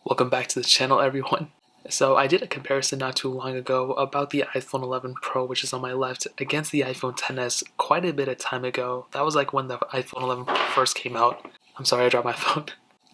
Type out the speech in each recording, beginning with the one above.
Welcome back to the channel, everyone. So I did a comparison not too long ago about the iPhone 11 Pro, which is on my left, against the iPhone XS quite a bit of time ago. That was like when the iPhone 11 Pro first came out. I'm sorry, I dropped my phone.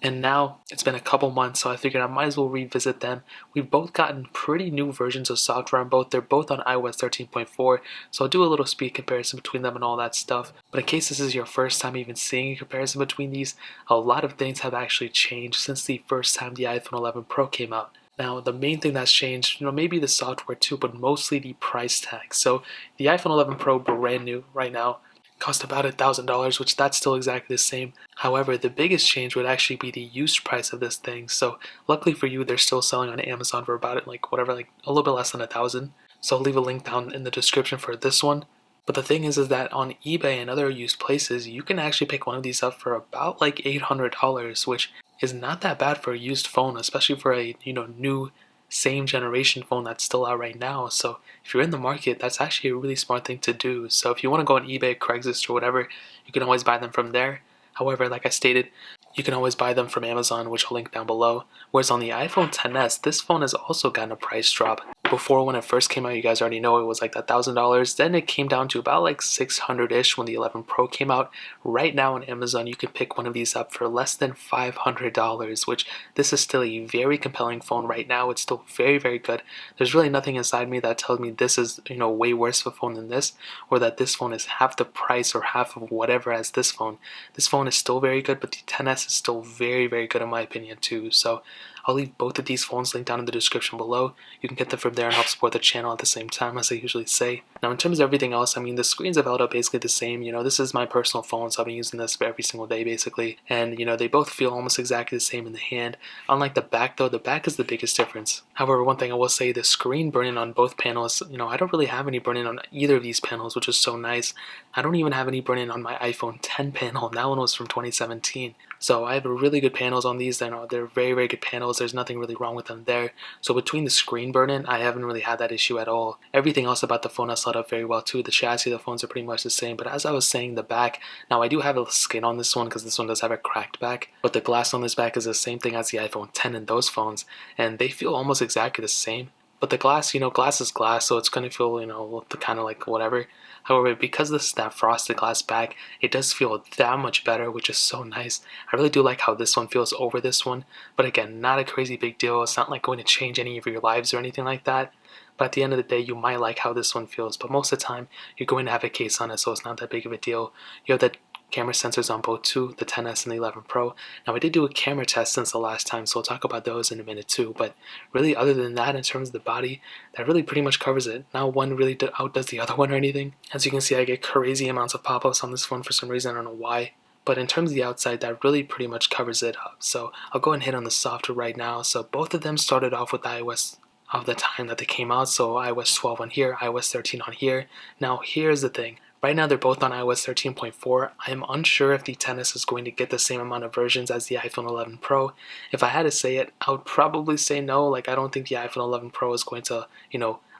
And now it's been a couple months, so I figured I might as well revisit them. We've both gotten pretty new versions of software on both. They're both on iOS 13.4, so I'll do a little speed comparison between them and all that stuff. But in case this is your first time even seeing a comparison between these, a lot of things have actually changed since the first time the iPhone 11 Pro came out. Now, the main thing that's changed, maybe the software too, but mostly the price tag. So the iPhone 11 Pro, brand new right now, cost about $1,000, which that's still exactly the same. However, the biggest change would actually be the used price of this thing. So luckily for you, they're still selling on Amazon for about a little bit less than $1,000. So I'll leave a link down in the description for this one. But the thing is that on eBay and other used places, you can actually pick one of these up for about like $800, which is not that bad for a used phone, especially for a new same generation phone that's still out right now. So if you're in the market, that's actually a really smart thing to do. So if you want to go on eBay, Craigslist, or whatever, you can always buy them from there. However, like I stated, you can always buy them from Amazon, which I'll link down below. Whereas on the iPhone XS, this phone has also gotten a price drop. Before, when it first came out, you guys already know it was like that $1,000. Then it came down to about like 600-ish when the 11 Pro came out. Right now on Amazon, you can pick one of these up for less than $500, which this is still a very compelling phone right now. It's still very, very good. There's really nothing inside me that tells me this is, way worse of a phone than this, or that this phone is half the price or half of whatever as this phone. This phone is still very good, but the XS is still very, very good in my opinion too. So I'll leave both of these phones linked down in the description below. You can get them from there and help support the channel at the same time, as I usually say. Now, in terms of everything else, the screens have held up basically the same. This is my personal phone, so I've been using this every single day, basically. And, they both feel almost exactly the same in the hand. Unlike the back, though, the back is the biggest difference. However, one thing I will say, the screen burn-in on both panels, I don't really have any burn-in on either of these panels, which is so nice. I don't even have any burn-in on my iPhone X panel. That one was from 2017. So I have really good panels on these. They're very, very good panels. There's nothing really wrong with them there. So between the screen burn-in, I haven't really had that issue at all. Everything else about the phone has held up very well too. The chassis of the phones are pretty much the same. But as I was saying, the back, now I do have a skin on this one because this one does have a cracked back. But the glass on this back is the same thing as the iPhone X and those phones. And they feel almost exactly the same. But the glass, glass is glass, so it's going to feel, kind of like whatever. However, because this is that frosted glass back, it does feel that much better, which is so nice. I really do like how this one feels over this one. But again, not a crazy big deal. It's not like going to change any of your lives or anything like that. But at the end of the day, you might like how this one feels. But most of the time, you're going to have a case on it, so it's not that big of a deal. You have that camera sensors on both too, the XS and the 11 Pro. Now I did do a camera test since the last time, so we'll talk about those in a minute too. But really, other than that, in terms of the body, that really pretty much covers it. Not one really outdoes the other one or anything. As you can see, I get crazy amounts of pop-ups on this phone for some reason. I don't know why. But in terms of the outside, that really pretty much covers it up. So I'll go and hit on the software right now. So both of them started off with iOS of the time that they came out. So iOS 12 on here, iOS 13 on here. Now here's the thing. Right now they're both on iOS 13.4. I am unsure if the XS is going to get the same amount of versions as the iPhone 11 Pro. If I had to say it, I would probably say no. I don't think the iPhone 11 Pro is going to,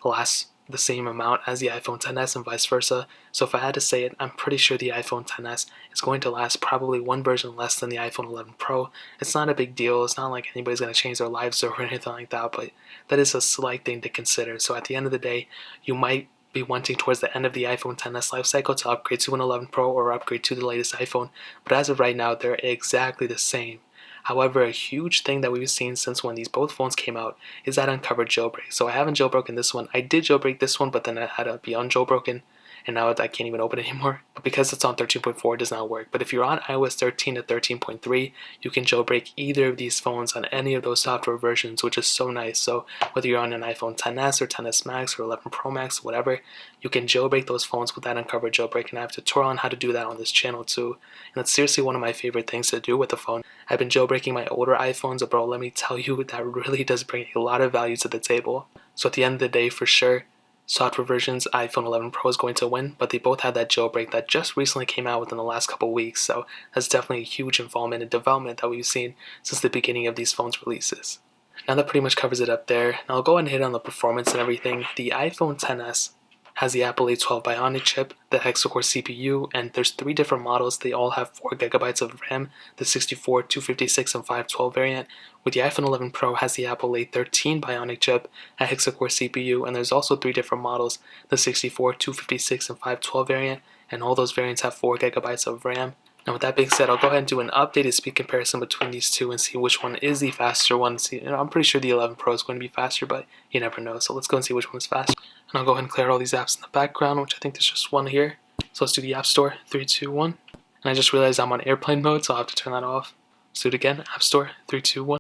last the same amount as the iPhone XS and vice versa. So if I had to say it, I'm pretty sure the iPhone XS is going to last probably one version less than the iPhone 11 Pro. It's not a big deal. It's not like anybody's going to change their lives over anything like that, but that is a slight thing to consider. So at the end of the day, you might be wanting towards the end of the iPhone XS life cycle to upgrade to an 11 Pro or upgrade to the latest iPhone, but as of right now, they're exactly the same. However, a huge thing that we've seen since when these both phones came out is that uncovered jailbreak. So I haven't jailbroken this one. I did jailbreak this one, but then I had to be unjailbroken, and now I can't even open it anymore. But because it's on 13.4, it does not work. But if you're on iOS 13 to 13.3, you can jailbreak either of these phones on any of those software versions, which is so nice. So whether you're on an iPhone XS or XS Max or 11 Pro Max, whatever, you can jailbreak those phones with that uncovered jailbreak. And I have a tutorial on how to do that on this channel too. And that's seriously one of my favorite things to do with the phone. I've been jailbreaking my older iPhones, but bro, let me tell you, that really does bring a lot of value to the table. So at the end of the day, for sure, software versions, iPhone 11 Pro is going to win, but they both had that jailbreak that just recently came out within the last couple weeks, so that's definitely a huge involvement and development that we've seen since the beginning of these phones' releases. Now that pretty much covers it up there. Now I'll go ahead and hit on the performance and everything. The iPhone XS has the Apple A12 Bionic chip, the hexa-core CPU, and there's 3 different models. They all have 4 GB of RAM, the 64, 256, and 512 variant. With the iPhone 11 Pro has the Apple A13 Bionic chip, a hexa-core CPU, and there's also 3 different models, the 64, 256, and 512 variant, and all those variants have 4 GB of RAM. Now with that being said, I'll go ahead and do an updated speed comparison between these two and see which one is the faster one. See, I'm pretty sure the 11 Pro is going to be faster, but you never know. So let's go and see which one is faster. And I'll go ahead and clear all these apps in the background, which I think there's just one here. So let's do the App Store, 3, 2, 1. And I just realized I'm on airplane mode, so I'll have to turn that off. Let's do it again, App Store, 3, 2, 1.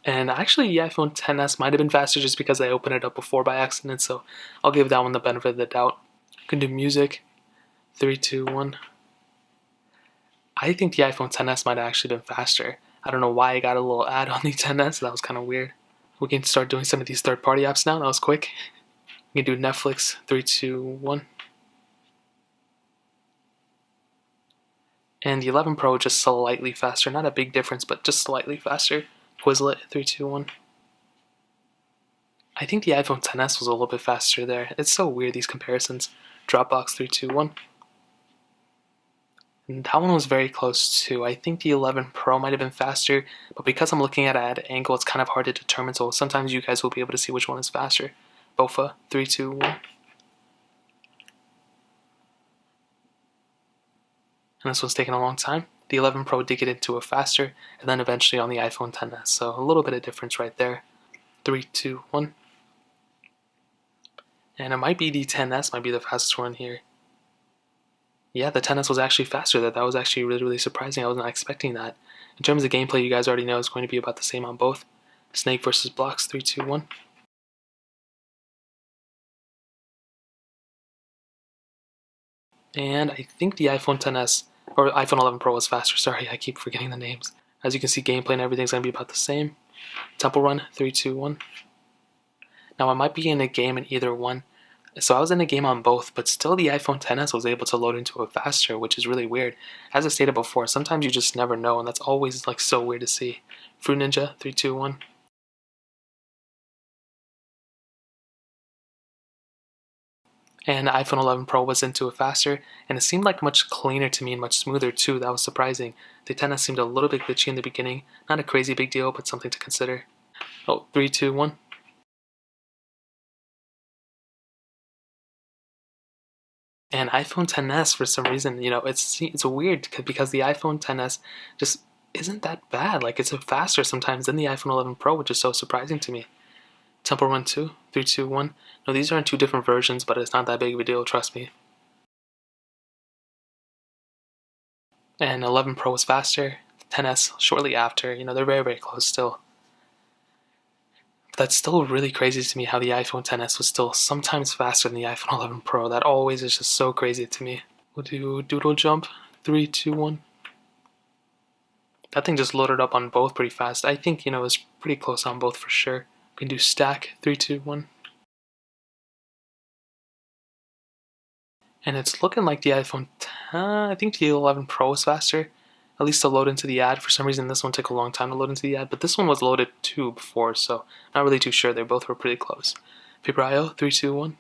And actually the iPhone XS might have been faster just because I opened it up before by accident, so I'll give that one the benefit of the doubt. I can do music, 3, 2, 1. I think the iPhone XS might have actually been faster. I don't know why I got a little ad on the XS, that was kind of weird. We can start doing some of these third-party apps now, that was quick. We can do Netflix, 3, 2, 1. And the 11 Pro just slightly faster, not a big difference, but just slightly faster. Quizlet, 3, 2, 1. I think the iPhone XS was a little bit faster there. It's so weird, these comparisons. Dropbox, 3, 2, 1. And that one was very close too. I think the 11 Pro might have been faster, but because I'm looking at it at an angle, it's kind of hard to determine, so sometimes you guys will be able to see which one is faster. Bofa, 3, 2, 1. And this one's taking a long time. The 11 Pro did get into it faster, and then eventually on the iPhone XS, so a little bit of difference right there. 3, 2, 1. And it might be the XS might be the fastest one here. Yeah, the XS was actually faster. That was actually really, really surprising. I was not expecting that. In terms of gameplay, you guys already know it's going to be about the same on both. Snake versus Blocks, 3, 2, 1. And I think the iPhone XS, or iPhone 11 Pro was faster. Sorry, I keep forgetting the names. As you can see, gameplay and everything's going to be about the same. Temple Run, 3, 2, 1. Now, I might be in a game in either one. So I was in a game on both, but still the iPhone XS was able to load into it faster, which is really weird. As I stated before, sometimes you just never know, and that's always like so weird to see. Fruit Ninja, 3, 2, 1. And the iPhone 11 Pro was into it faster, and it seemed like much cleaner to me and much smoother too. That was surprising. The XS seemed a little bit glitchy in the beginning. Not a crazy big deal, but something to consider. Oh, 3, 2, 1. And iPhone XS, for some reason, it's weird because the iPhone XS just isn't that bad. Like, it's faster sometimes than the iPhone 11 Pro, which is so surprising to me. Temple Run 2, 3, 2, 1. No, these are in 2 different versions, but it's not that big of a deal, trust me. And 11 Pro was faster, 10s shortly after. They're very, very close still. But that's still really crazy to me how the iPhone XS was still sometimes faster than the iPhone 11 Pro. That always is just so crazy to me. We'll do Doodle Jump, 3, 2, 1. That thing just loaded up on both pretty fast. I think, it was pretty close on both for sure. We can do Stack, 3, 2, 1. And it's looking like the iPhone I think the 11 Pro is faster. At least to load into the ad. For some reason, this one took a long time to load into the ad, but this one was loaded too before, so not really too sure. They both were pretty close. Paper IO, 3, 2, 1.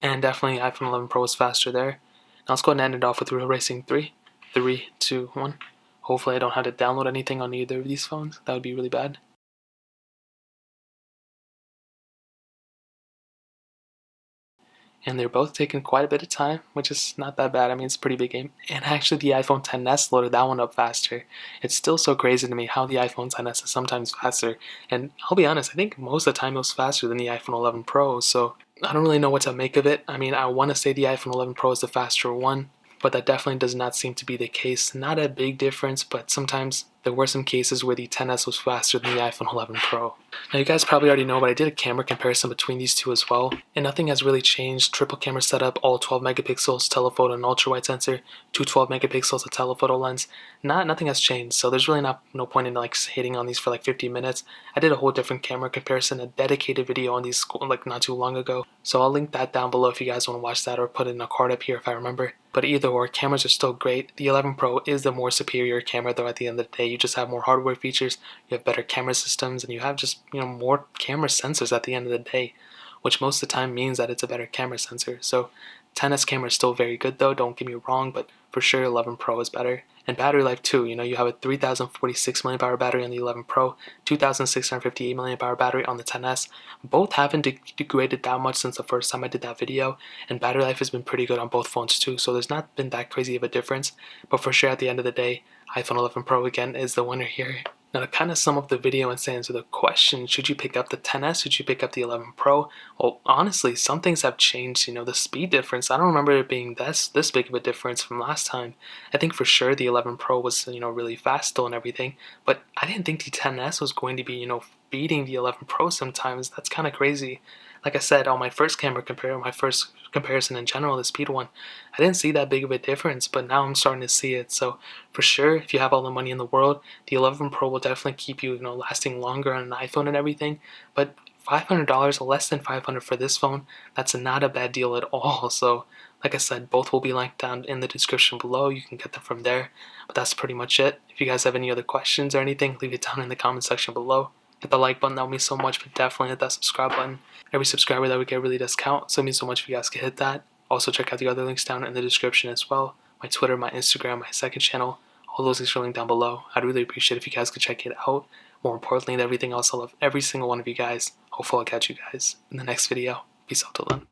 And definitely iPhone 11 Pro was faster there. Now let's go ahead and end it off with Real Racing 3. 3, 2, 1. Hopefully I don't have to download anything on either of these phones. That would be really bad. And they're both taking quite a bit of time, which is not that bad. I mean, it's a pretty big game. And actually, the iPhone XS loaded that one up faster. It's still so crazy to me how the iPhone XS is sometimes faster. And I'll be honest, I think most of the time it was faster than the iPhone 11 Pro, so I don't really know what to make of it. I mean, I want to say the iPhone 11 Pro is the faster one, but that definitely does not seem to be the case. Not a big difference, but sometimes there were some cases where the XS was faster than the iPhone 11 Pro. Now you guys probably already know, but I did a camera comparison between these two as well, and nothing has really changed. Triple camera setup, all 12 megapixels, telephoto and ultra wide sensor, two 12 megapixels, a telephoto lens. Nothing has changed, so there's really no point in like hating on these for like 50 minutes. I did a whole different camera comparison, a dedicated video on these like not too long ago, so I'll link that down below if you guys want to watch that, or put it in a card up here if I remember. But either or, cameras are still great. The 11 Pro is the more superior camera though. At the end of the day, you just have more hardware features, you have better camera systems, and you have just more camera sensors at the end of the day, which most of the time means that it's a better camera sensor. So 10s camera is still very good though, don't get me wrong, but for sure 11 Pro is better. And battery life too, you have a 3046 milliamp hour battery on the 11 Pro, 2658 milliamp hour battery on the 10s. Both haven't degraded that much since the first time I did that video, and battery life has been pretty good on both phones too, so there's not been that crazy of a difference. But for sure at the end of the day, iPhone 11 Pro again is the winner here. Now to kind of sum up the video and say answer the question, should you pick up the 10s, should you pick up the 11 Pro? Well, honestly, some things have changed. The speed difference, I don't remember it being this big of a difference from last time. I think for sure the 11 Pro was, really fast still and everything, but I didn't think the 10s was going to be, beating the 11 Pro sometimes. That's kind of crazy. Like I said, on my first comparison in general, the speed one, I didn't see that big of a difference, but now I'm starting to see it. So for sure, if you have all the money in the world, the 11 Pro will definitely keep you, lasting longer on an iPhone and everything. But $500, less than $500 for this phone, that's not a bad deal at all. So like I said, both will be linked down in the description below. You can get them from there. But that's pretty much it. If you guys have any other questions or anything, leave it down in the comment section below. Hit the like button, that would mean so much, but definitely hit that subscribe button. Every subscriber that we get really does count, so it means so much if you guys could hit that. Also check out the other links down in the description as well. My Twitter, my Instagram, my second channel, all those links are linked down below. I'd really appreciate it if you guys could check it out. More importantly than everything else, I love every single one of you guys. Hopefully I'll catch you guys in the next video. Peace out till then.